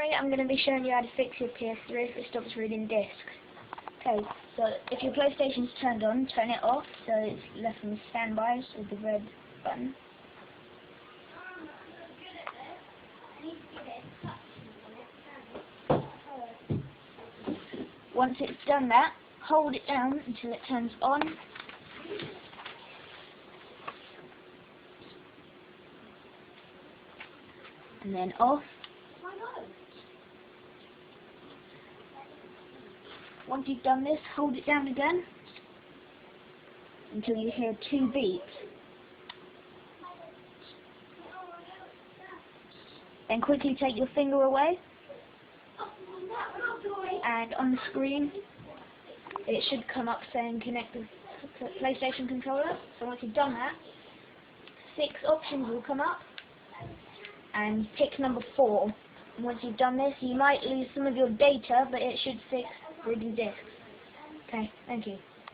summary, I'm going to be showing you how to fix your PS3 if it stops reading discs. Okay, so if your PlayStation's turned on, turn it off so it's left on standby with the red button. Once it's done that, hold it down until it turns on. And then off. Once you've done this, hold it down again until you hear 2 beeps. Then quickly take your finger away, and on the screen it should come up saying connect the PlayStation controller. So once you've done that, 6 options will come up, and pick number 4. And once you've done this, you might lose some of your data, but it should fix reading discs. Okay, thank you.